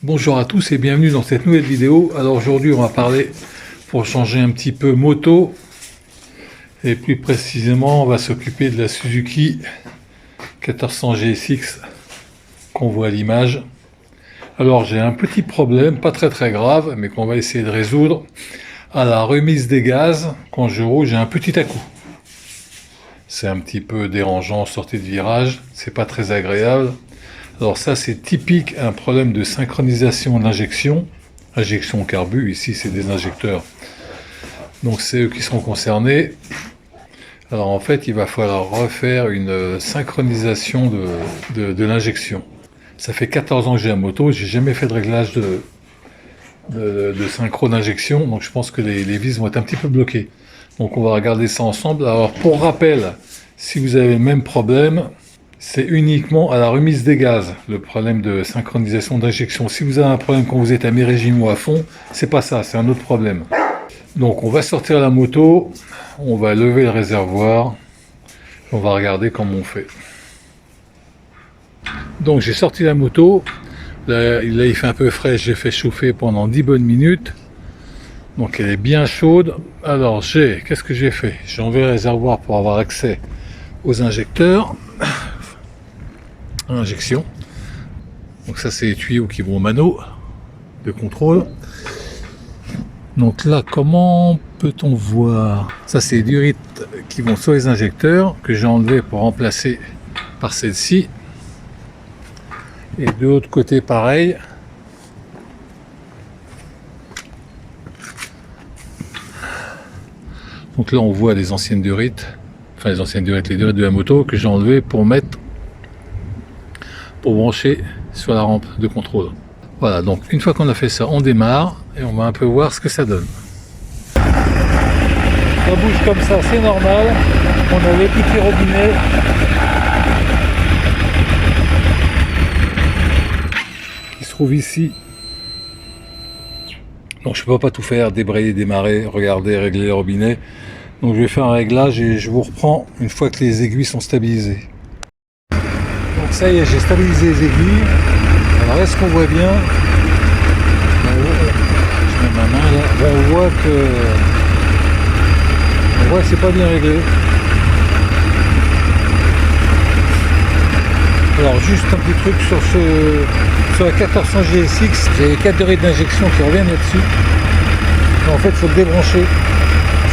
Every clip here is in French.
Bonjour à tous et bienvenue dans cette nouvelle vidéo. Alors aujourd'hui on va parler, pour changer un petit peu, moto, et plus précisément on va s'occuper de la Suzuki 1400 GSX qu'on voit à l'image. Alors j'ai un petit problème, pas très grave, mais qu'on va essayer de résoudre. À la remise des gaz, quand je roule, j'ai un petit à-coup. C'est un petit peu dérangeant en sortie de virage, c'est pas très agréable. Alors ça c'est typique, un problème de synchronisation d'injection, injection carbu, ici c'est des injecteurs, donc c'est eux qui sont concernés. Alors en fait il va falloir refaire une synchronisation de l'injection. Ça fait 14 ans que j'ai la moto, j'ai jamais fait de réglage de synchro d'injection, donc je pense que les vis vont être un petit peu bloquées. Donc on va regarder ça ensemble. Alors pour rappel, si vous avez le même problème, c'est uniquement à la remise des gaz, le problème de synchronisation d'injection. Si vous avez un problème quand vous êtes à mi-régime ou à fond, c'est pas ça, c'est un autre problème. Donc on va sortir la moto, on va lever le réservoir, on va regarder comment on fait. Donc j'ai sorti la moto, là il fait un peu frais, j'ai fait chauffer pendant 10 bonnes minutes. Donc elle est bien chaude. Alors qu'est-ce que j'ai fait? J'ai enlevé le réservoir pour avoir accès aux injecteurs. Injection. Donc ça c'est les tuyaux qui vont au mano de contrôle. Donc là, comment peut-on voir? Ça c'est les durites qui vont sur les injecteurs que j'ai enlevé pour remplacer par celle-ci. Et de l'autre côté pareil. Donc là on voit les anciennes durites, enfin les anciennes durites, les durites de la moto que j'ai enlevé pour brancher sur la rampe de contrôle. Voilà, donc une fois qu'on a fait ça, on démarre et on va un peu voir ce que ça donne. Ça bouge comme ça, c'est normal. On a les petits robinets. Qui se trouvent ici. Donc je ne peux pas tout faire, débrayer, démarrer, regarder, régler les robinets. Donc je vais faire un réglage et je vous reprends une fois que les aiguilles sont stabilisées. Donc ça y est, j'ai stabilisé les aiguilles. Alors est-ce qu'on voit bien? Je mets ma main là. On voit que c'est pas bien réglé. Alors juste un petit truc sur la 1400 GSX, j'ai les 4 durites d'injection qui reviennent là-dessus. En fait il faut le débrancher,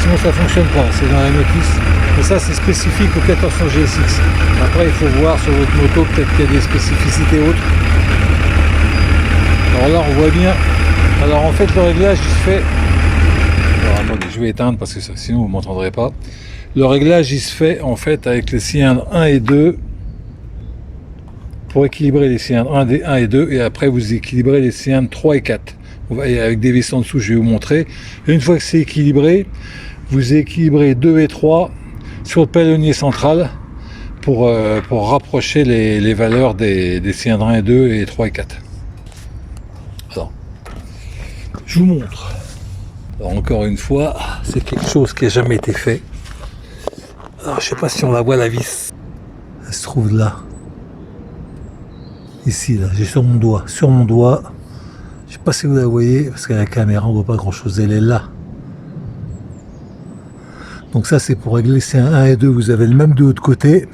sinon ça fonctionne pas, c'est dans la notice. Mais ça c'est spécifique au 1400 GSX. Après il faut voir sur votre moto, peut-être qu'il y a des spécificités autres. Alors là on voit bien. Alors en fait le réglage il se fait. Alors attendez, je vais éteindre parce que sinon vous ne m'entendrez pas. Le réglage il se fait en fait avec les cylindres 1 et 2. Pour équilibrer les cylindres 1 et 2, et après vous équilibrez les cylindres 3 et 4. Avec des vis en dessous, je vais vous montrer. Et une fois que c'est équilibré, vous équilibrez 2 et 3 sur le palonnier central pour rapprocher les valeurs des cylindres 1 et 2 et 3 et 4. Alors, je vous montre. Alors, encore une fois, c'est quelque chose qui n'a jamais été fait. Alors, je ne sais pas si on la voit, la vis. Elle se trouve là. Ici, là, j'ai sur mon doigt. Je sais pas si vous la voyez, parce qu'à la caméra, on voit pas grand chose. Elle est là. Donc ça, c'est pour régler ces 1 et 2. Vous avez le même de l'autre côté.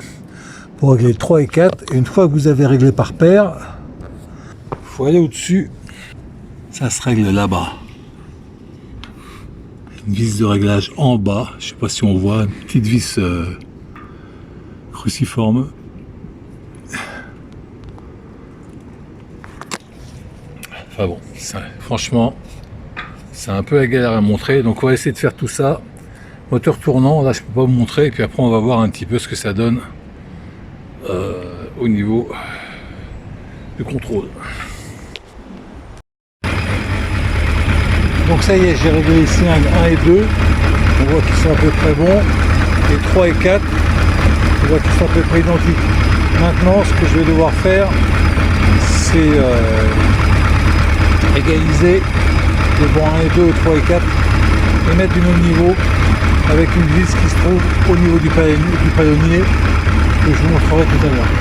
Pour régler 3 et 4. Et une fois que vous avez réglé par paire, il faut aller au-dessus. Ça se règle là-bas. Une vis de réglage en bas. Je sais pas si on voit. Une petite vis cruciforme. Enfin bon, franchement, c'est un peu la galère à montrer. Donc on va essayer de faire tout ça. Moteur tournant, là je peux pas vous montrer. Et puis après on va voir un petit peu ce que ça donne au niveau du contrôle. Donc ça y est, j'ai réglé les cylindres 1 et 2. On voit qu'ils sont à peu près bons. Et 3 et 4, on voit qu'ils sont à peu près identiques. Maintenant, ce que je vais devoir faire, c'est égaliser les bons 1 et 2, 3 et 4 et mettre du même niveau avec une vis qui se trouve au niveau du palonnier que je vous montrerai tout à l'heure.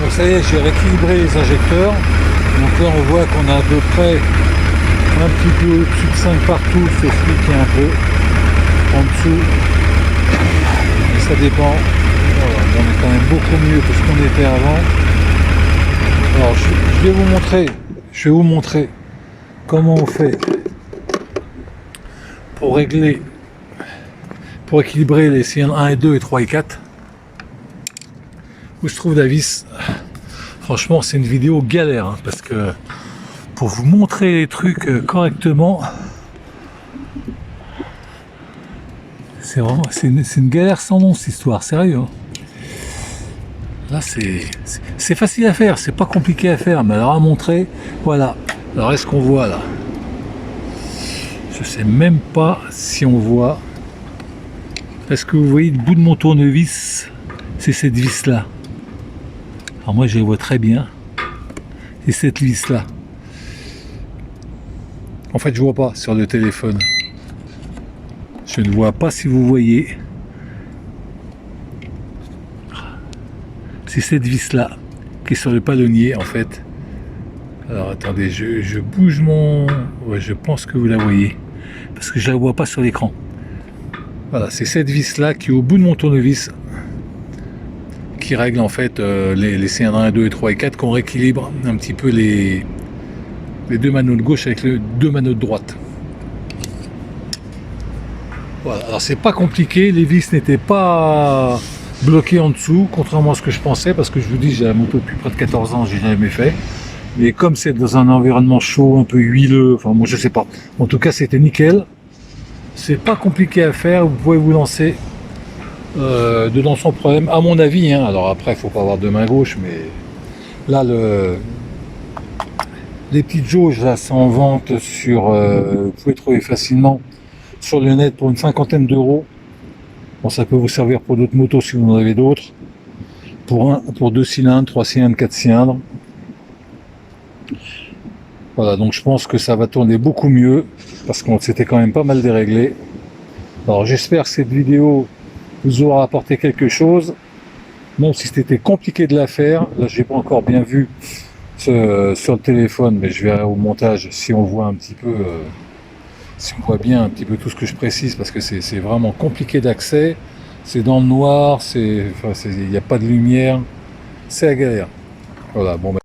Donc ça y est, j'ai rééquilibré les injecteurs. Donc là on voit qu'on a à peu près un petit peu au-dessus de 5 partout, c'est fliqué un peu en dessous, mais ça dépend. Voilà, on est quand même beaucoup mieux que ce qu'on était avant. Alors je vais vous montrer comment on fait pour régler, pour équilibrer les cylindres 1 et 2 et 3 et 4. Où je trouve la vis. Franchement c'est une vidéo galère hein, parce que pour vous montrer les trucs correctement, c'est vraiment c'est une galère sans nom cette histoire, sérieux hein. Là c'est facile à faire, c'est pas compliqué à faire, mais alors à montrer, voilà. Alors est-ce qu'on voit là? Je sais même pas si on voit. Est-ce que vous voyez le bout de mon tournevis? C'est cette vis là. Alors moi je les vois très bien. C'est cette vis là. En fait je vois pas sur le téléphone. Je ne vois pas si vous voyez. C'est cette vis là qui est sur le palonnier en fait. Alors attendez, je bouge mon... Ouais, je pense que vous la voyez. Parce que je la vois pas sur l'écran. Voilà, c'est cette vis là qui est au bout de mon tournevis. Qui règle en fait les cylindres 1, 2 et 3 et 4, qu'on rééquilibre un petit peu les deux maneaux de gauche avec les deux maneaux de droite. Voilà, alors c'est pas compliqué, les vis n'étaient pas bloquées en dessous, contrairement à ce que je pensais, parce que je vous dis, j'ai la moto depuis près de 14 ans, j'ai jamais fait. Mais comme c'est dans un environnement chaud, un peu huileux, enfin moi je sais pas. En tout cas c'était nickel. C'est pas compliqué à faire, vous pouvez vous lancer dedans sans problème, à mon avis. Hein. Alors après, il faut pas avoir de main gauche, mais là les petites jauges là, c'est en vente sur, vous pouvez trouver facilement sur le net pour une 50aine d'euros. Bon, ça peut vous servir pour d'autres motos si vous en avez d'autres. Pour 2 cylindres, 3 cylindres, 4 cylindres. Voilà, donc je pense que ça va tourner beaucoup mieux parce qu'on s'était quand même pas mal déréglé. Alors j'espère que cette vidéo vous aura apporté quelque chose, même si c'était compliqué de la faire. Là j'ai pas encore bien vu sur le téléphone, mais je verrai au montage si on voit un petit peu, si on voit bien un petit peu tout ce que je précise, parce que c'est vraiment compliqué d'accès. C'est dans le noir, il n'y a pas de lumière, c'est la galère. Voilà, bon.